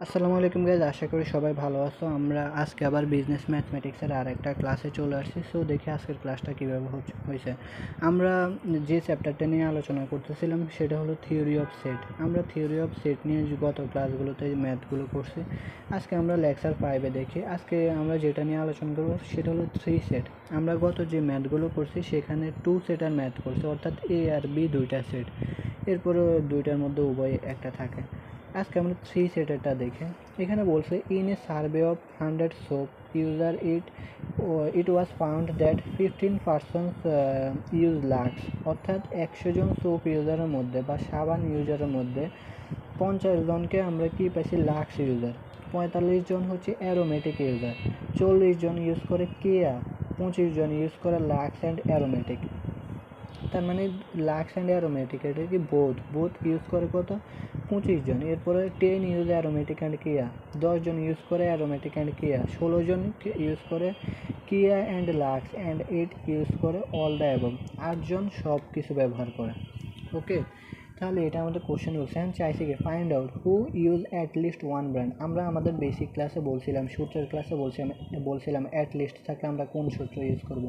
আসসালামু আলাইকুম গাইজ, আশা করি সবাই ভালো আছো। আমরা আজকে আবার বিজনেস ম্যাথমেটিক্সের আর একটা ক্লাসে চলে আসছি। সো দেখি আজকের ক্লাসটা কীভাবে হয়েছে। আমরা যে চ্যাপ্টারটা নিয়ে আলোচনা করতেছিলাম সেটা হলো থিওরি অফ সেট। আমরা থিওরি অফ সেট নিয়ে গত ক্লাসগুলোতে ম্যাথগুলো করছি। আজকে আমরা লেকচার 5-এ দেখি। আজকে আমরা যেটা নিয়ে আলোচনা করবো সেটা হলো 3 সেট। আমরা গত যে ম্যাথগুলো করছি সেখানে 2 সেটার ম্যাথ করছি, অর্থাৎ এ আর বি দুইটা সেট, এরপরেও দুইটার মধ্যে উভয় একটা থাকে। আজকে আমরা 3 সেটেরটা দেখে এখানে বলছে in a survey of 100 soap user it was found that 15 persons use Lux, অর্থাৎ 100 জন সোপ ইউজারের মধ্যে বা সাবান ইউজারের মধ্যে 50 জনকে আমরা কি পাইছি লাক্স ইউজার, 45 জন হচ্ছে অ্যারোমেটিক ইউজার, 40 জন ইউজ করে কেয়া, 25 জন ইউজ করে লাক্স অ্যান্ড অ্যারোমেটিক। তার মানে লাক্স অ্যান্ড অ্যারোমেটিক এটা কি বোথ ইউজ করে কত 25 জন। এরপরে 10 ইউজ অ্যারোমেটিক অ্যান্ড কিয়া, 10 জন ইউজ করে অ্যারোমেটিক অ্যান্ড কিয়া, 16 জন ইউজ করে কিয়া অ্যান্ড লাক্স অ্যান্ড 8 ইউজ করে অল দ্য অ্যাবভ, 8 জন সব কিছু ব্যবহার করে। ওকে, তাহলে এটা আমাদের কোশ্চেন বলছে আমি চাইছি কি find out who use at least one brand. আমরা আমাদের বেসিক ক্লাসে বলছিলাম, সূত্রের ক্লাসে বলছিলাম অ্যাট লিস্ট থাকে আমরা কোন সূত্র ইউজ করব।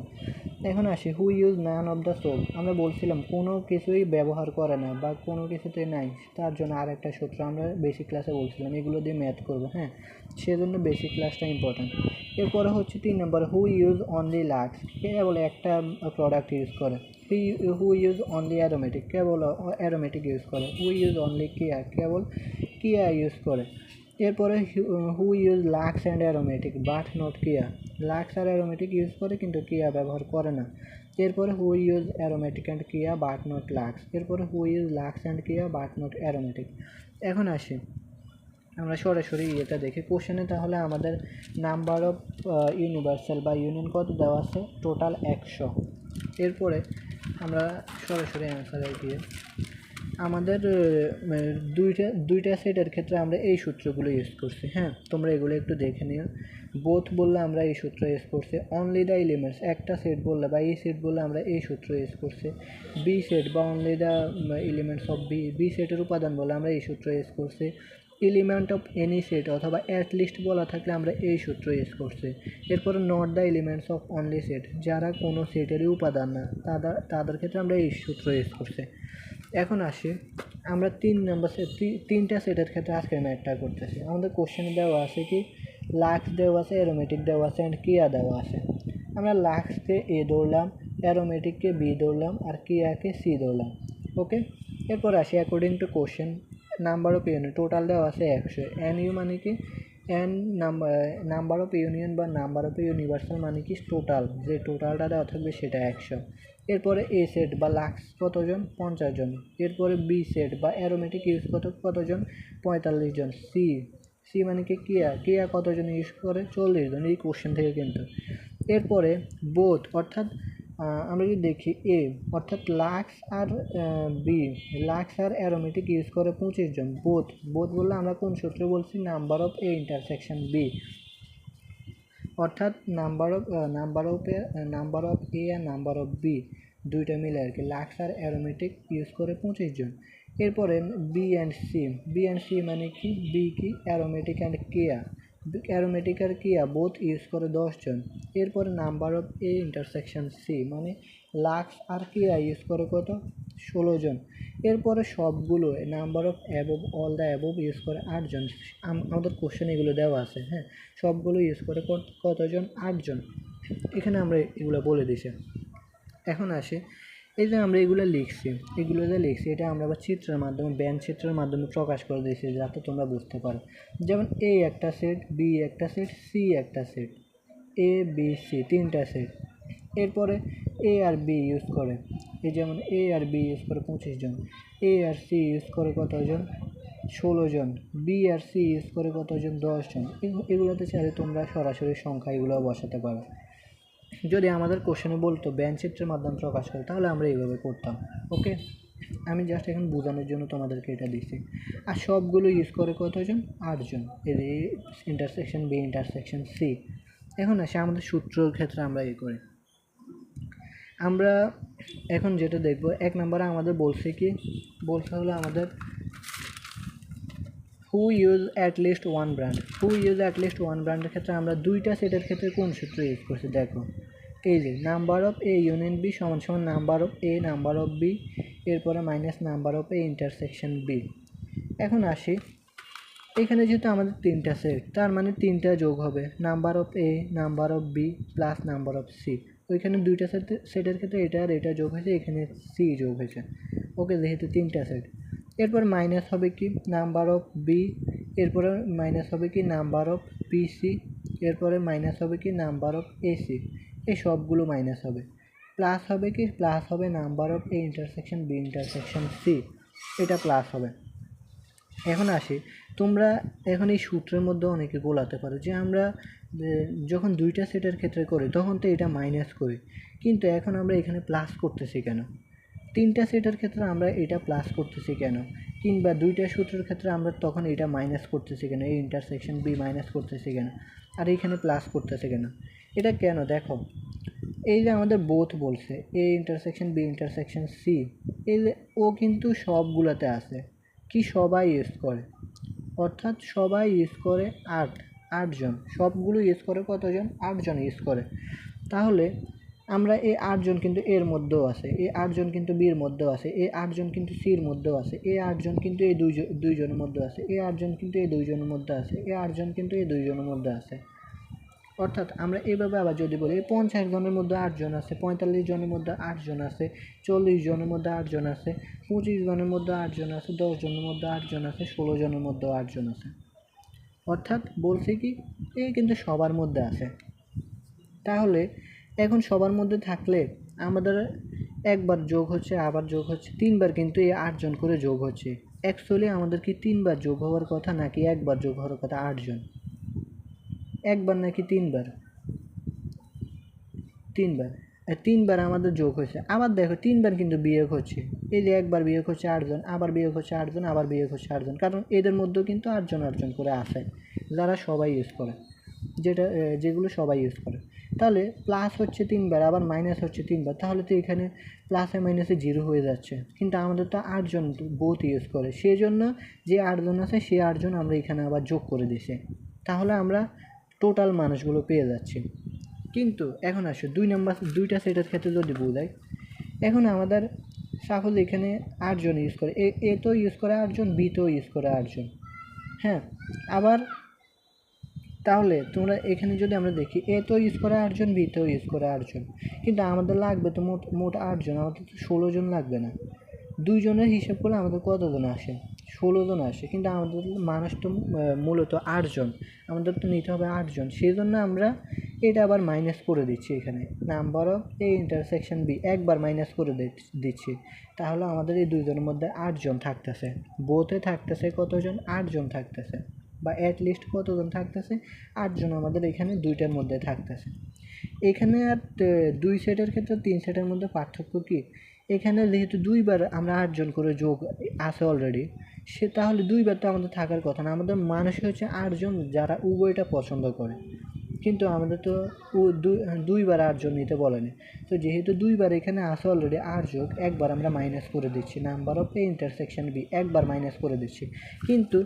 এখন আসি who use none of the soap. আমরা বলছিলাম কোনো কিছুই ব্যবহার করে না বা কোনো কিছুতে নাই, তার জন্য আর একটা সূত্র আমরা বেসিক ক্লাসে বলছিলাম, এগুলো দিয়ে ম্যাথ করবো। হ্যাঁ, সেজন্য বেসিক ক্লাসটা ইম্পর্ট্যান্ট। এরপরে হচ্ছে 3 নম্বর হু ইউজ অনলি লাক্স, কেবল একটা প্রোডাক্ট ইউজ করে। হু ইউজ অনলি অ্যারোমেটিক, কেবল অ্যারোমেটিক ইউজ করে। হু ইউজ অনলি কিয়া, কেবল কিয়া ইউজ করে। এরপরে who use Lux and aromatic but not Keya, Lux আর অ্যারোমেটিক ইউজ করে কিন্তু কিয়া ব্যবহার করে না। এরপরে who use aromatic and Keya but not Lux. এরপরে who use Lux and Keya but not aromatic. এখন আসি আমরা সরাসরি এটা দেখি কোশ্চেনে। তাহলে আমাদের নাম্বার অফ ইউনিভার্সাল বা ইউনিয়ন কত দেওয়া আছে, টোটাল 100। এরপরে আমরা সরাসরি অ্যান্সারে গিয়ে আমাদের দুইটা সেটের ক্ষেত্রে আমরা এই সূত্রগুলো ইউজ করছি। হ্যাঁ, তোমরা এগুলো একটু দেখে নিও। বোথ বললে আমরা এই সূত্র ইউজ করছি। অনলি দ্য এলিমেন্টস, একটা সেট বললে বা এই সেট বললে আমরা এই সূত্র ইউজ করছি। বি সেট বা only the elements of B সেটের উপাদান বলে আমরা এই সূত্র ইউজ করছি। এলিমেন্ট অফ এনি সেট অথবা অ্যাট লিস্ট বলা থাকলে আমরা এই সূত্র ইউজ করছি। এরপরে not the elements of only set, যারা কোনো সেটেরই উপাদান না তাদের ক্ষেত্রে আমরা এই সূত্র ইউজ করছি। এখন আসি আমরা 3 নম্বর তিনটা সেটের ক্ষেত্রে আজকের ম্যাথটা করতেছি। আমাদের কোশ্চেন দেওয়া আছে কি লাক্স দেওয়া আছে, অ্যারোমেটিক দেওয়া আছে অ্যান্ড কিয়া দেওয়া আছে। আমরা লাক্সকে এ ধরলাম, অ্যারোমেটিককে বি ধরলাম আর কিয়াকে সি ধরলাম। ওকে, এরপর আসি according to question number of union total দেওয়া আছে 100। এন ইউ মানে কি এন নাম্বার অফ ইউনিয়ন বা নাম্বার অফ ইউনিভার্সাল মানে কি টোটাল, যে টোটালটা দেওয়া থাকবে সেটা 100। এরপরে এ সেট বা লাক্স কতজন, 50 জন। এরপরে বি সেট বা অ্যারোমেটিক ইউজ কতজন, 45 জন। সি মানে কি কিয়া কতজন ইউজ করে, 40 জন, এই কোশ্চেন থেকে কিন্তু। এরপরে বোথ অর্থাৎ আমরা যদি দেখি এ অর্থাৎ লাক্স আর বি, লাক্স আর অ্যারোমেটিক ইউজ করে 25 জন। বোথ বললে আমরা কোন সূত্রে বলছি, number of A intersection B, অর্থাৎ নাম্বার অফ এ আর নাম্বার অফ বি দুইটা মিলে আর কি, লাক্স আর অ্যারোমেটিক ইউজ করে 25 জন। এরপরে বি অ্যান্ড সি মানে কি বি কি অ্যারোমেটিক অ্যান্ড কিয়া, অ্যারোমেটিক আর কিয়া বোথ ইউজ করে 10 জন। এরপরে number of A intersection C মানে লাক্স আর কিয়া ইউজ করে কত, 16 জন। এরপরে সবগুলো number of above all the above use করে 8 জন। আমাদের কোশ্চেন এগুলো দেওয়া আছে। হ্যাঁ, সবগুলো ইউজ করে কতজন, 8 জন। এখানে আমরা এগুলো বলে দিছি। এখন আসি এই যে আমরা এগুলো লিখছি, এটা আমরা আবার চিত্রের মাধ্যমে ব্যান চিত্রের মাধ্যমে প্রকাশ করে দিয়েছি যাতে তোমরা বুঝতে পারো। যেমন এ একটা সেট, বি একটা সেট, সি একটা সেট, এ বি সি তিনটা সেট। এরপরে এ আর বি ইউজ করে, এই যেমন এ আর বি ইউজ করে 25 জন, এ আর সি ইউজ করে কতজন, 16 জন, বি আর সি ইউজ করে কতজন, 10 জন। এগুলোতে চাইলে তোমরা সরাসরি সংখ্যা এগুলো বসাতে পারো। যদি আমাদের কোশ্চেনে বলতো ব্যান চিত্রের মাধ্যমে প্রকাশ করে তাহলে আমরা এইভাবে করতাম। ওকে, আমি জাস্ট এখন বোঝানোর জন্য তোমাদেরকে এটা দিচ্ছি। আর সবগুলো ইউজ করে কতজন, 8 জন। এই ইন্টারসেকশন বি ইন্টারসেকশন সি। এখন আসে আমাদের সূত্রের ক্ষেত্রে আমরা করি। আমরা এখন যেটা দেখবো 1 নম্বরে আমাদের বলছে হলো আমাদের who who use at least one brand, who use at least one ব্র্যান্ডের ক্ষেত্রে আমরা দুইটা সেটের ক্ষেত্রে কোন সূত্র ইউজ করছি দেখো, এই যে number of A union B সমান সমান number of A number of B, এরপরে minus number of A intersection B. এখন আসি, এখানে যেহেতু আমাদের তিনটা সেট, তার মানে তিনটা যোগ হবে, number of A number of B plus number of C. ওইখানে দুইটা সেটের ক্ষেত্রে এটা আর এটা যোগ হয়েছে, এখানে সি যোগ হয়েছে। ওকে, যেহেতু তিনটা সেট, এরপর মাইনাস হবে কি নাম্বার অফ বি, এরপরে মাইনাস হবে কি নাম্বার অফ পি সি, এরপরে মাইনাস হবে কি নাম্বার অফ এসি, এই সবগুলো মাইনাস হবে। প্লাস হবে কি, প্লাস হবে number of A intersection B intersection C, এটা প্লাস হবে। এখন আসি, তোমরা এখন এই সূত্রের মধ্যে অনেকে গোলাতে পারো যে আমরা যখন দুইটা সেটের ক্ষেত্রে করি তখন তো এটা মাইনাস করি, কিন্তু এখন আমরা এখানে প্লাস করতেছি কেন? তিনটা সেটের ক্ষেত্রে আমরা এটা প্লাস করতেছি কেন? কিংবা দুইটা সূত্রের ক্ষেত্রে আমরা তখন এটা মাইনাস করতেছি কেন? এই ইন্টারসেকশন বি মাইনাস করতেছি কেন? আর এইখানে প্লাস করতেছে কেন? এটা কেন দেখো, এই যে আমাদের বোথ বলছে A intersection B intersection C, এই যে ও কিন্তু সবগুলোতে আছে, কি সবাই ইউজ করে, অর্থাৎ সবাই ইউজ করে আটজন, সবগুলো ইউজ করে কতজন? 8 জন ইউজ করে। তাহলে আমরা এই 8 জন কিন্তু এর মধ্যেও আছে, এই 8 জন কিন্তু বির মধ্যেও আছে, এই 8 জন কিন্তু সির মধ্যেও আছে, এই 8 জন কিন্তু এই দুইজনের মধ্যে আছে, এই 8 জন কিন্তু এই দুইজনের মধ্যে আছে, এই 8 জন কিন্তু এই দুইজনের মধ্যে আছে। অর্থাৎ আমরা এইভাবে আবার যদি বলি 50 জনের মধ্যে 8 জন আছে, 45 জনের মধ্যে 8 জন আছে, 40 জনের মধ্যে 8 জন আছে, 25 জনের মধ্যে 8 জন আছে, 10 জনের মধ্যে 8 জন আছে, 16 জনের মধ্যেও 8 জন আছে। অর্থাৎ বলছে কি এই কিন্তু সবার মধ্যে আছে। তাহলে এখন সবার মধ্যে থাকলে আমাদের একবার যোগ হচ্ছে, আবার যোগ হচ্ছে, 3বার কিন্তু এই 8 জন করে যোগ হচ্ছে। অ্যাকচুয়ালি আমাদের কি 3বার যোগ হওয়ার কথা নাকি একবার যোগ হওয়ার কথা? 8 জন একবার নাকি 3বার? 3বার। 3বার আমাদের যোগ হয়েছে। আবার দেখো 3বার কিন্তু বিয়োগ হচ্ছে, এই যে একবার বিয়োগ হচ্ছে 8 জন, আবার বিয়োগ হচ্ছে 8 জন, আবার বিয়োগ হচ্ছে 8 জন, কারণ এদের মধ্যেও কিন্তু 8 জন করে আসে যারা সবাই ইউজ করে, যেগুলো সবাই ইউজ করে। তাহলে প্লাস হচ্ছে 3বার, আবার মাইনাস হচ্ছে 3বার, তাহলে তো এখানে প্লাসে মাইনাসে 0 হয়ে যাচ্ছে, কিন্তু আমাদের তো 8 জন বোথ ইউজ করে, সেই জন্য যে 8 জন আছে সেই 8 জন আমরা এখানে আবার যোগ করে দিছি, তাহলে আমরা টোটাল মানুষগুলো পেয়ে যাচ্ছি। কিন্তু এখন আসো দুইটা সেটের ক্ষেত্রে যদি বোঝাই, এখন আমাদের সাপোজ এখানে 8 জন ইউজ করে, এ তো ইউজ করে 8 জন, বি তো ইউজ করে 8 জন, হ্যাঁ। আবার তাহলে তোমরা এখানে যদি আমরা দেখি এ তো ইউজ করে 8 জন, বি তো ইউজ করে 8 জন, কিন্তু আমাদের লাগবে তো মোট 8 জন, আমাদের তো 16 জন লাগবে না। 2 জনের হিসাব করলে আমাদের কতজন আসে? 16 জন আসে, কিন্তু আমাদের মানুষ তো মূলত 8 জন, আমাদের তো নিতে হবে 8 জন, সেই জন্য আমরা এটা আবার মাইনাস করে দিচ্ছি, এখানে number of A intersection B একবার মাইনাস করে দিচ্ছি, তাহলে আমাদের এই 2 জনের মধ্যে 8 জন থাকতেছে, বোথে থাকতেছে কতজন? 8 জন থাকতেছে, বা অ্যাট লিস্ট কতজন থাকতেছে? 8 জন আমাদের এখানে দুইটার মধ্যে থাকতেছে। এখানে আর 2 সেটের ক্ষেত্রে 3 সেটের মধ্যে পার্থক্য কি? এখানে যেহেতু 2বার আমরা 8 জন করে যোগ আছে অলরেডি, তাহলে 2বার তো আমাদের থাকার কথা না, আমাদের মানুষই হচ্ছে 8 জন যারা উভয়টা পছন্দ করে, কিন্তু আমাদের তো দুইবার 8 জন নিতে বলেনি। তো যেহেতু 2বার এখানে আসে অলরেডি, 8 যোগ একবার আমরা মাইনাস করে দিচ্ছি, number of A intersection B একবার মাইনাস করে দিচ্ছি। কিন্তু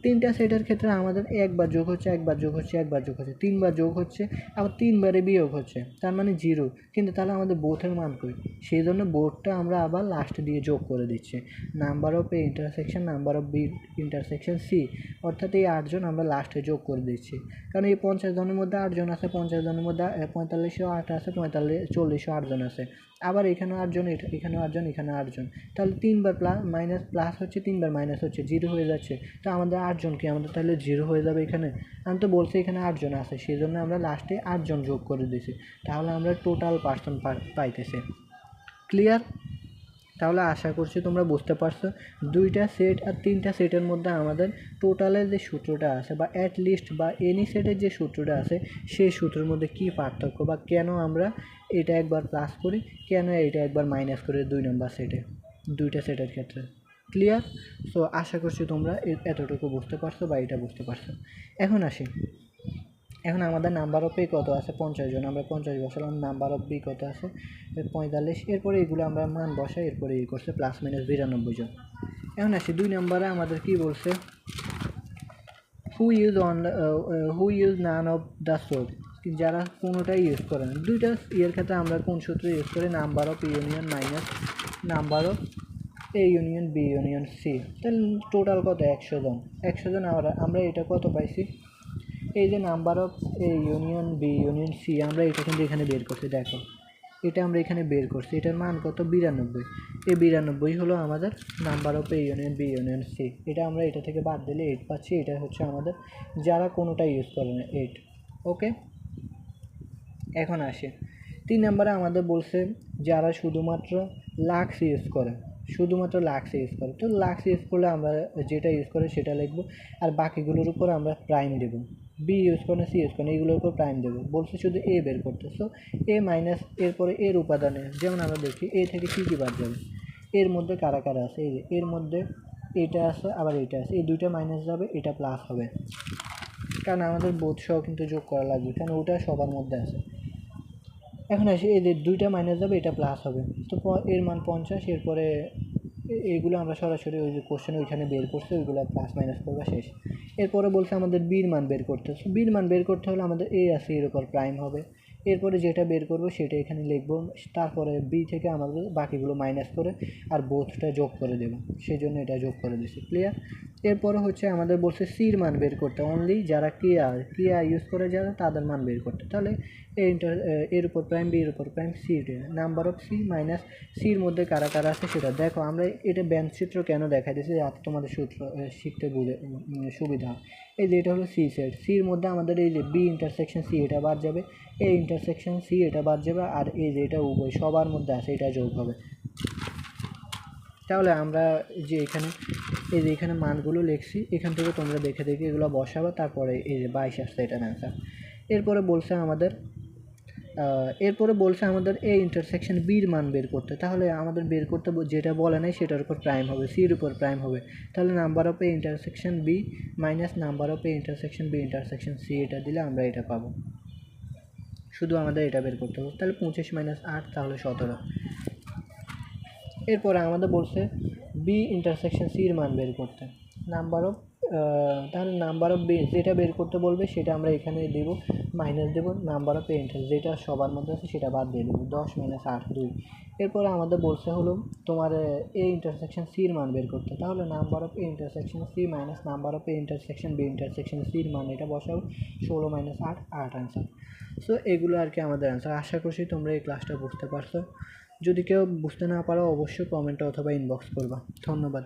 তিনটা সেটের ক্ষেত্রে আমাদের একবার যোগ হচ্ছে, একবার যোগ হচ্ছে, একবার যোগ হচ্ছে, 3বার যোগ হচ্ছে, আবার 3বারে বিয়োগ হচ্ছে, তার মানে 0। কিন্তু তাহলে আমাদের বোথের মান কই? সেই জন্য বোথটা আমরা আবার লাস্টে দিয়ে যোগ করে দিচ্ছি, number of A intersection number of B intersection C, অর্থাৎ এই 8 জন আমরা লাস্টে যোগ করে দিচ্ছি। কারণ এই 50 জনের মধ্যে 8 জন আছে, 50 জনের মধ্যে 4500 8 আছে, 4000 8 জন আছে, আবার এখানেও 8 জন, এখানেও 8 জন, এখানে 8 জন, তাহলে 3বার মাইনাস প্লাস হচ্ছে, 3বার মাইনাস হচ্ছে, 0 হয়ে যাচ্ছে। তো আমাদের 8 জন কি আমাদের তাহলে 0 হয়ে যাবে এখানে? আমি তো বলছি এখানে 8 জন আছে, সেই জন্য আমরা লাস্টে 8 জন যোগ করে দিয়েছি, তাহলে আমরা টোটাল পার্সন পাইতেছি। ক্লিয়ার? তাহলে আশা করছি তোমরা বুঝতে পারছো দুইটা সেট আর তিনটা সেটের মধ্যে আমাদের টোটালের যে সূত্রটা আছে, বা অ্যাট লিস্ট বা এনি সেটের যে সূত্রটা আছে, সেই সূত্রের মধ্যে কী পার্থক্য, বা কেন আমরা এটা একবার প্লাস করি, কেন এটা একবার মাইনাস করি 2 নম্বর সেটে, দুইটা সেটের ক্ষেত্রে। ক্লিয়ার? সো আশা করছি তোমরা এতটুকু বুঝতে পারছো বা এটা বুঝতে পারছো। এখন আসি, এখন আমাদের নাম্বার অফ এ কত আছে? 50 জন, আমরা 50 বসালাম। নাম্বার অফ বি কত আছে? 45। এরপরে এগুলো আমরা মান বসাই, এরপরে করছে প্লাস মাইনাস 92 জন। এখন আসি 2 নম্বরে আমাদের কি বলছে, who use none of the source, যারা কোনোটাই ইউজ করে না। দুইটা ইয়ের ক্ষেত্রে আমরা কোন সূত্র ইউজ করি? Number of union minus number of A union B union C. তাহলে টোটাল কত? 100 জন। 100 জন আমরা এটা কত পাইছি? এই যে number of A union B union C, আমরা এটা কিন্তু এখানে বের করছি। দেখো এটা আমরা এখানে বের করছি, এটার মান কত? 92। এই 92 হলো আমাদের number of A union B union C. এটা আমরা এটা থেকে বাদ দিলে 8 পাচ্ছি। এটা হচ্ছে আমাদের যারা কোনোটা ইউজ করে না, 8। ওকে, এখন আসে 3 নম্বরে আমাদের বলছে যারা শুধুমাত্র লাক্স ইউজ করে, শুধুমাত্র লাক্স ইউজ করে। তো লাক্স ইউজ করলে আমরা যেটা ইউজ করে সেটা লিখবো, আর বাকিগুলোর উপর আমরা প্রাইম দেবো। বি ইউজ করে না, সি ইউজ করে না, এইগুলোর উপর প্রাইম দেবো। বলছে শুধু এ বের করতে। সো এ মাইনাস এরপরে এর উপাদানে, যেমন আমরা দেখি এ থেকে কী কী বাদ যাবে, এর মধ্যে কারা কারা আছে? এই যে এর মধ্যে এটা আছে, আবার এটা আছে, এই দুইটা মাইনাস যাবে, এটা প্লাস হবে, কারণ আমাদের বোধ সহ কিন্তু যোগ করা লাগবে, কারণ ওটা সবার মধ্যে আছে। এখন আসি এদের দুইটা মাইনাস যাবে, এটা প্লাস হবে। তো এর মান 50। এরপরে এইগুলো আমরা সরাসরি ওই যে কোশ্চেন ওইখানে বের করছি, ওইগুলো প্লাস মাইনাস করবো, শেষ। এরপরে বলছে আমাদের বির মান বের করতে। বির মান বের করতে হলে আমাদের এ আছে, এর উপর প্রাইম হবে। এরপরে যেটা বের করবো সেটা এখানে লিখবো, তারপরে বি থেকে আমাদের বাকিগুলো মাইনাস করে আর বোথটা যোগ করে দেবো, সেই জন্য এটা যোগ করে দিচ্ছি। ক্লিয়ার? এরপরে হচ্ছে আমাদের বলছে সির মান বের করতে, অনলি যারা ক্রিয়া ইউজ করে যারা তাদের মান বের করতে। তাহলে এর উপর প্রাইম, বি এর উপর prime, C number of C minus সির মধ্যে কারা কারা আছে সেটা দেখো। আমরা এটা ব্যাংক চিত্র কেন দেখা দিয়েছি, যাতে তোমাদের সূত্র শিখতে সুবিধা হয়। এই যে এটা হলো সি সেট, সির মধ্যে আমাদের এই যে বি ইন্টারসেকশন সি এটা বাদ যাবে, এ ইন্টারসেকশন সি এটা বাদ যাবে, আর এই যে এটা উভয় সবার মধ্যে আছে এটা যোগ হবে। তাহলে আমরা যে এখানে এই যে এখানে মানগুলো লিখছি, এখান থেকে তোমরা দেখে দেখে এগুলো বসাবে, তারপরে এই যে 22 আসছে এটার অ্যান্সার। এরপরে বলছে আমাদের এ ইন্টারসেকশন বির মান বের করতে। তাহলে আমাদের বের করতে যেটা বলে নাই সেটার উপর প্রাইম হবে, সির উপর প্রাইম হবে। তাহলে number of A intersection B minus number of A intersection B intersection C, এটা দিলে আমরা এটা পাবো। শুধু আমাদের এটা বের করতে হবে। তাহলে 25 মাইনাস 8, তাহলে 17। এরপরে আমাদের বলছে বি ইন্টারসেকশন সির মান বের করতে। তাহলে নাম্বার অফ বি যেটা বের করতে বলবে সেটা আমরা এখানে দেব, মাইনাস দেবো, নাম্বার অফ এন্টার যেটা সবার মধ্যে আছে সেটা বাদ দিয়ে দেবো, 10 মাইনাস 8, 2। এরপরে আমাদের বলছে হলো তোমার এ ইন্টারসেকশন সির মান বের করতে। তাহলে number of A intersection C minus number of A intersection B intersection সির মান এটা বসাবো, 16 মাইনাস 8, 8 অ্যান্সার। সো এগুলো আর কি আমাদের অ্যান্সার। আশা করছি তোমরা এই ক্লাসটা বুঝতে পারছো। যদি কেউ বুঝতে না পারো অবশ্যই কমেন্টে অথবা ইনবক্স করবা। ধন্যবাদ।